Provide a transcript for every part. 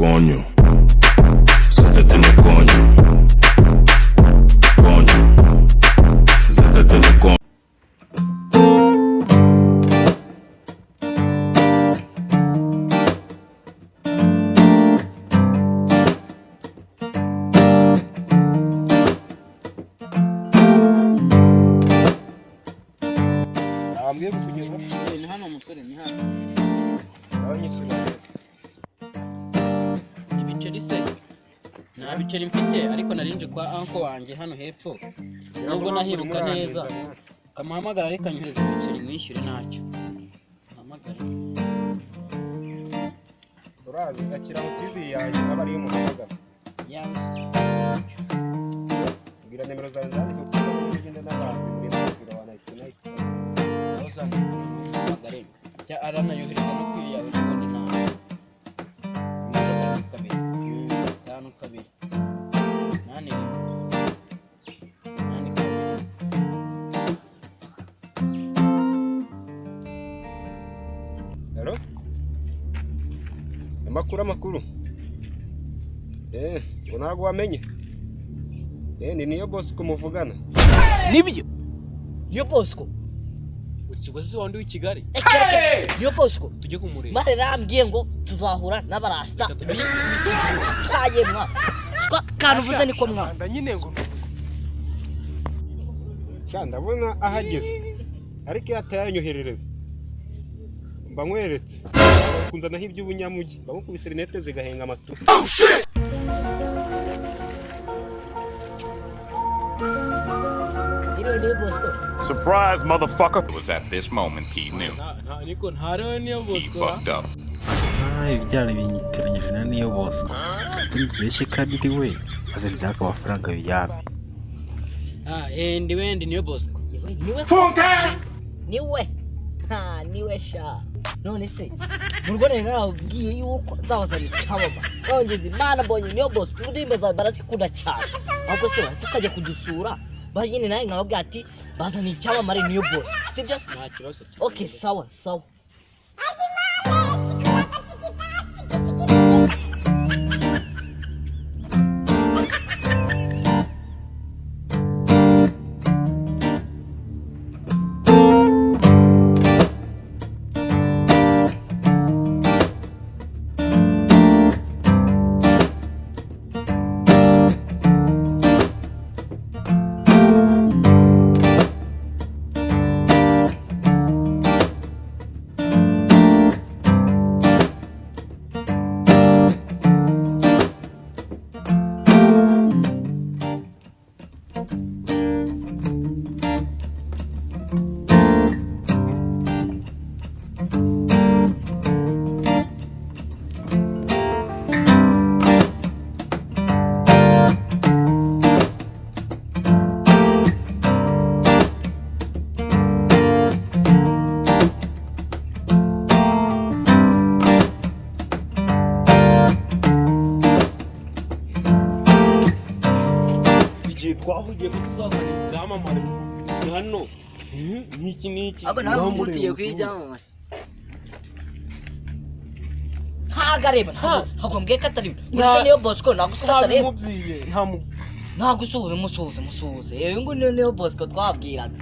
Coño, siéntate en el coño. Coño, siéntate en el coño. Ni hano umusore ni hano. Ibiceri se nta biceri mfite ariko narinje kwa anko wanjye hano hepfo nubwo nahiruka neza kamuhamagara reka nyohereza ibiceri mwishyure ntacyo hamagara urazi gakira TV yanjye abari mu hamagara yawe ngira nimero zawe ndandika kuko ngenda n'abazi muri mubiro wa night aho zanjye hamagare cya arana yohereza no kwiri yawe ngo ni nta kabiri tanu kabiri nani Hello? Amakuru. Unago wamenye? Ni niyo bosco muvugana. Nibyo. Niyo bosco. Ukigoze wandi w'Ikigali. Niyo bosco tujye kumureba. Mare rambwiye ngo tuzahura n'abarasta. Twayemwa. Kantu vuze niko mwana. Nyine ngo. Ndabona ahageze. Ariko yatayanyoherereza. Mba nkweretse. Kunzanaho iby'ubunyamugi. Bagukubise rinete zigahenga amatu. Oh shit. Surprise, motherfucker. It was at this moment he knew. He fucked up. Ibyara binyitiranyije na niyo bosco. Turi kubeshe kandi we maze byaka amafaranga yawe. Ndiwe niyo bosco. Niwe Funka! Niwe. Niwe sha. None se murwo narabwiye yuko nzabazana icyababa. Nongeze Imana mbonye niyo bosco ndimba za barazikunda cyane. Ahubwo se tukajya kudusura. Bagine naye nkababwira ati bazana icyabamare niyo bosco. Sibyo? Nta kibazo. Okay, sawa. Twavugiye ko tuzazana ibyamamare hano niki ahubwo nawe mutiye kwijyamamare hagareba ahubwo mbwe katari uretse niyo bosco nagusukatare ntagusuhuze musuhuze ngo niyo bosco twabwiraga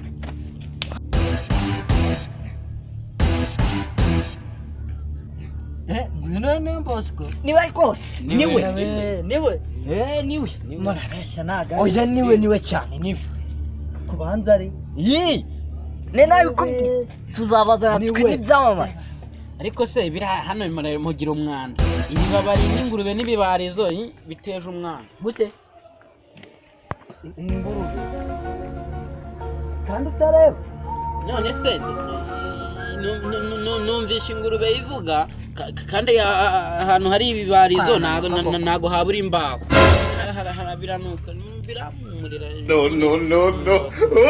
niyo bosco niwe rwose niwe murabeshya naga oya niwe cyane niwe kubanza ari nawe tuzabazana twe n'ibyamamare ariko se bira hano mugira umwanda ibibabari n'ingurube n'ibibarizo biteje umwanda gute ingurube kandi utareba none se numvisha ingurube ivuga kandi ahantu hari ibibarizo nago habura imbaho biranuka biramumurira No.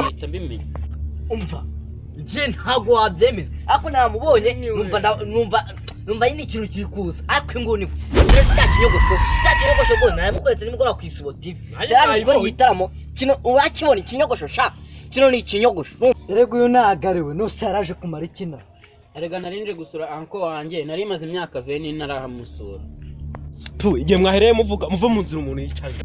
Bitambimenye umva je ntago wabyemera ako namubonye numva yini ikintu kiri kuza ako inguni cyakinyogosho bwo namukoretse nimugora ku Isibo TV cyari ko yitaramo kino urakibona ikinyogosho sha kino ni ikinyogosho erego uyu nagariwe no saraje kumara ikina erega narinje gusura anko wanjye nari maze imyaka 20 narahamusura tu igihe mwahereye muvuga muve mu nzira umuntu yicaye.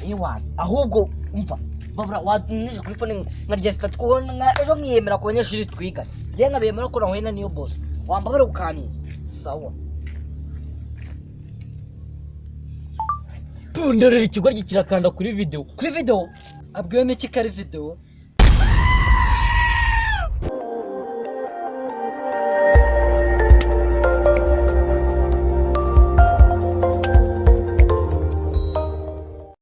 Iwan ahubwo umva babura watunije kuri phone nka register twona ejo nkiyemera ku banyeshuri twiga je nkabemera ko nahuye na niyo boss wambabare ukaniza sawa pundere ikigo gikirakanda kuri video abwiye n'iki kari video